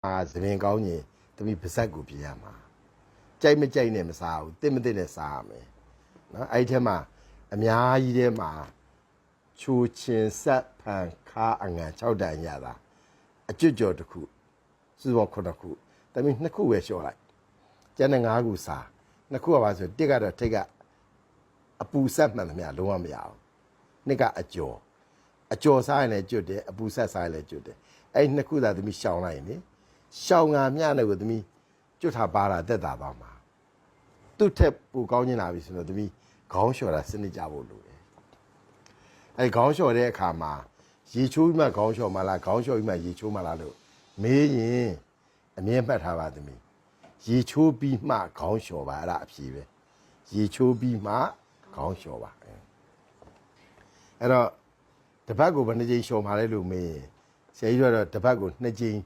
သမင်ကောင်းရင်သမီးပါဇက်ကိုပြရမှာကြိုက်မကြိုက်နဲ့မစားဘူးတစ်မတစ်နဲ့စားရမယ်နော်အဲ့ဒီထဲမှာအများကြီးထဲမှာချိုချင်ဆက်ဖန်ခါအငံ6တန်ရတာအကျွတ်ကြော်တစ်ခုစုစုပေါင်း9ခုသမီး2ခုပဲလျှော့လိုက်ကျန်တဲ့5ခုစား2ခုကပါဆိုတစ်ကတော့ထိတ်ကအပူဆက်မှန်သမျှလုံးဝမရအောင်နှစ်ကအကျော်စားရင်လည်းကျွတ်တယ်အပူဆက်စားရင်လည်းကျွတ်တယ်အဲ့2ခုသာသမီးရှောင်လိုက်ရင်လေရှောင်ငါမျှနဲ့ကိုသမီးကျွတ်ထားပါတာတက်တာသွားမှာသူ့ထက်ပူကောင်းနေတာပြီဆိုတော့သမီးခေါင်းလျှော်တာစနစ်ကြဖို့လိုတယ်အဲ့ခေါင်းလျှော်တဲ့အခါမှာရေချိုးပြီးမှခေါင်းလျှော်မှလားခေါင်းလျှော်ပြီးမှရေချိုးမှလားလို့မေးရင်အမြဲမှတ်ထားပါသမီးရေချိုးပြီးမှခေါင်းလျှော်ပါအဲ့ဒါအဖြေပဲရေချိုးပြီးမှခေါင်းလျှော်ပါအဲ့တော့တပတ်ကိုဘယ်နှကြိမ်လျှော်မှာလဲလို့မေးရင်ဆရာကြီးတို့ကတော့တပတ်ကို2ကြိမ်